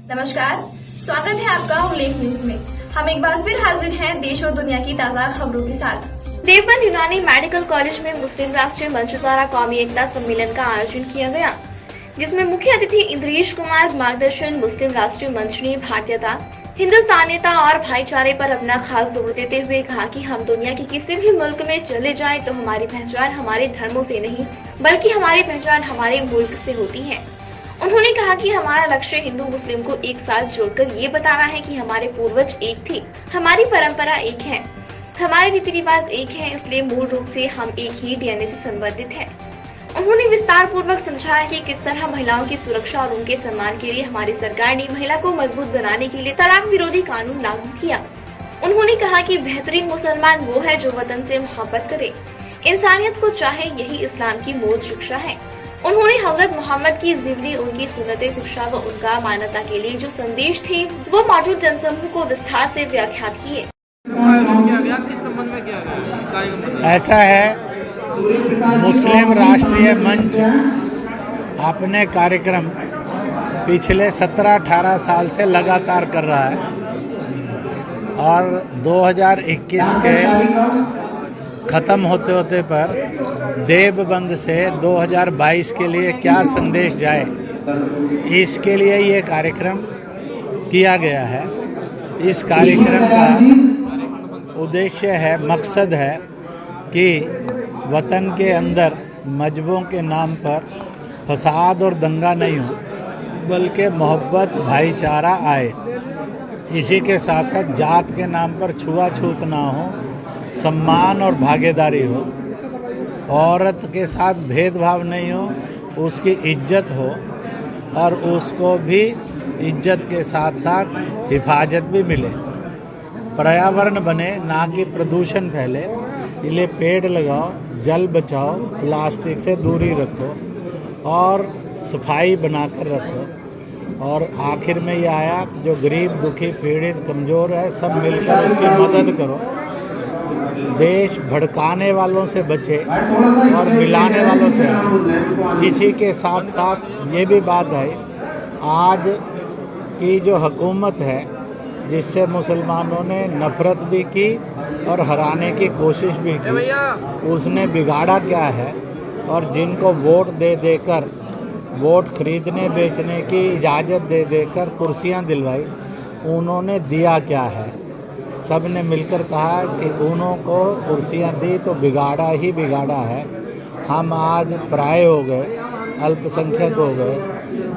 नमस्कार, स्वागत है आपका उल्लेख न्यूज में। हम एक बार फिर हाजिर हैं देश और दुनिया की ताज़ा खबरों के साथ। देवबंद यूनानी मेडिकल कॉलेज में मुस्लिम राष्ट्रीय मंच द्वारा कौमी एकता सम्मेलन का आयोजन किया गया, जिसमें मुख्य अतिथि इंद्रेश कुमार मार्गदर्शन मुस्लिम राष्ट्रीय मंच ने भारतीयता, हिंदुस्तानियता और भाईचारे पर अपना खास जोर देते हुए कहा कि हम दुनिया के किसी भी मुल्क में चले जाएं तो हमारी पहचान हमारे धर्मों से नहीं बल्कि हमारी पहचान हमारे मुल्क से होती है। उन्होंने कहा कि हमारा लक्ष्य हिंदू मुस्लिम को एक साथ जोड़कर ये बताना है कि हमारे पूर्वज एक थे, हमारी परंपरा एक है, हमारे रीति रिवाज एक है, इसलिए मूल रूप से हम एक ही डीएनए से संबंधित हैं। उन्होंने विस्तार पूर्वक समझाया कि किस तरह महिलाओं की सुरक्षा और उनके सम्मान के लिए हमारी सरकार ने महिला को मजबूत बनाने के लिए तलाक विरोधी कानून लागू किया। उन्होंने कहा कि बेहतरीन मुसलमान वो है जो वतन से मोहब्बत करे, इंसानियत को चाहे, यही इस्लाम की मूल शिक्षा है। उन्होंने हजरत मोहम्मद की जिंदगी, उनकी सुन्नतें, शिक्षा व उनका मानवता के लिए जो संदेश थे वो मौजूद जनसमूह को विस्तार से व्याख्यात किए। ऐसा है, मुस्लिम राष्ट्रीय मंच अपने कार्यक्रम पिछले 17-18 साल से लगातार कर रहा है और 2021 के ख़त्म होते होते पर देवबंद से 2022 के लिए क्या संदेश जाए, इसके लिए ये कार्यक्रम किया गया है। इस कार्यक्रम का उद्देश्य है, मकसद है कि वतन के अंदर मजहबों के नाम पर फसाद और दंगा नहीं हो, बल्कि मोहब्बत भाईचारा आए। इसी के साथ साथ जात के नाम पर छुआछूत ना हो, सम्मान और भागीदारी हो, औरत के साथ भेदभाव नहीं हो, उसकी इज्जत हो और उसको भी इज्जत के साथ साथ हिफाजत भी मिले। पर्यावरण बने, ना कि प्रदूषण फैले, इसलिए पेड़ लगाओ, जल बचाओ, प्लास्टिक से दूरी रखो और सफाई बनाकर रखो। और आखिर में ये आया, जो गरीब, दुखी, पीड़ित, कमज़ोर है, सब मिलकर उसकी मदद करो। देश भड़काने वालों से बचे और मिलाने वालों से आए। इसी के साथ साथ ये भी बात है, आज की जो हुकूमत है जिससे मुसलमानों ने नफ़रत भी की और हराने की कोशिश भी की, उसने बिगाड़ा क्या है और जिनको वोट दे देकर, वोट खरीदने बेचने की इजाज़त दे देकर कुर्सियां दिलवाई, उन्होंने दिया क्या है। सब ने मिलकर कहा कि उन्हों को कुर्सियां दी तो बिगाड़ा ही बिगाड़ा है। हम आज पराये हो गए, अल्पसंख्यक हो गए,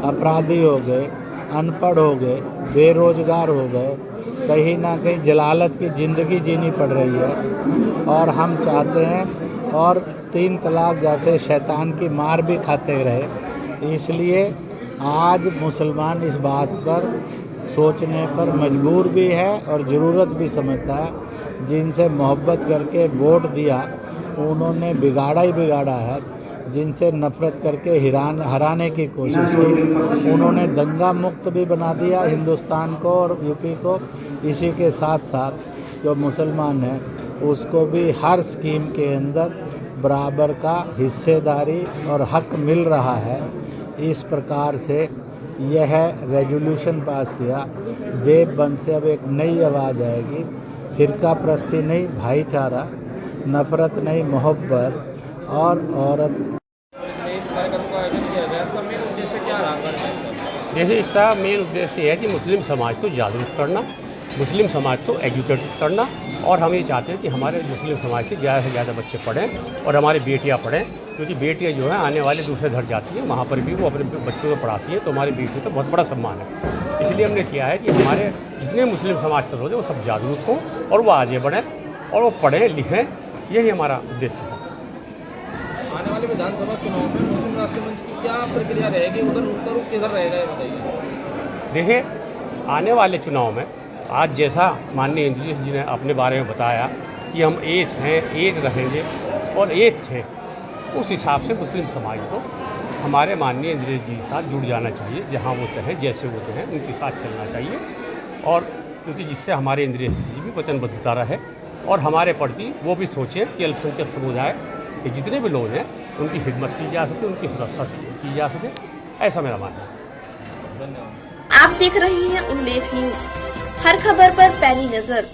अपराधी हो गए, अनपढ़ हो गए, बेरोजगार हो गए, कहीं ना कहीं जलालत की ज़िंदगी जीनी पड़ रही है। और हम चाहते हैं और 3 तलाक जैसे शैतान की मार भी खाते रहे। इसलिए आज मुसलमान इस बात पर सोचने पर मजबूर भी है और ज़रूरत भी समझता है। जिनसे मोहब्बत करके वोट दिया उन्होंने बिगाड़ा ही बिगाड़ा है, जिनसे नफ़रत करके हराने की कोशिश की उन्होंने दंगा मुक्त भी बना दिया हिंदुस्तान को और यूपी को। इसी के साथ साथ जो मुसलमान है उसको भी हर स्कीम के अंदर बराबर का हिस्सेदारी और हक मिल रहा है। इस प्रकार से यह रेजोल्यूशन पास किया। देवबंद से अब एक नई आवाज़ आएगी, फिरका प्रस्ती नहीं, भाईचारा, नफ़रत नहीं, मोहब्बत और औरत। जैसे इसका मेन उद्देश्य है कि मुस्लिम समाज को जागरूक करना, मुस्लिम समाज को एजुकेटेड करना, और हम ये चाहते हैं कि हमारे मुस्लिम समाज के ज़्यादा से ज़्यादा बच्चे पढ़ें और हमारी बेटियां पढ़ें, क्योंकि बेटियां जो हैं आने वाले दूसरे घर जाती हैं, वहाँ पर भी वो अपने बच्चों को पढ़ाती हैं, तो हमारी बेटी का बहुत बड़ा सम्मान है। इसलिए हमने किया है कि हमारे जितने मुस्लिम समाज के लोग हैं वो सब जागरूक हों और वो आगे बढ़ें और वो पढ़ें लिखें, यही हमारा उद्देश्य है। आने वाले विधानसभा चुनाव में मुस्लिम राष्ट्रीय मंच की क्या प्रक्रिया रहेगी, उधर उसका रुख किधर रहेगा, ये बताइए। देखिए, आने वाले चुनाव में आज जैसा माननीय इंद्रेश जी ने अपने बारे में बताया कि हम एक हैं, एक रहेंगे और एक थे, उस हिसाब से मुस्लिम समाज को हमारे माननीय इंद्रेश जी के साथ जुड़ जाना चाहिए। जहाँ वो चाहें, जैसे वो चाहें, उनके साथ चलना चाहिए। और क्योंकि जिससे हमारे इंद्रेश जी भी वचनबद्धता रहे और हमारे प्रति वो भी सोचें कि अल्पसंख्यक समुदाय के जितने भी लोग हैं उनकी खिदमत की जा सके, उनकी सुरक्षा की जा सके, ऐसा मेरा मानना है। धन्यवाद। आप देख रहे हैं उल्लेख न्यूज, हर खबर पर पैनी नजर।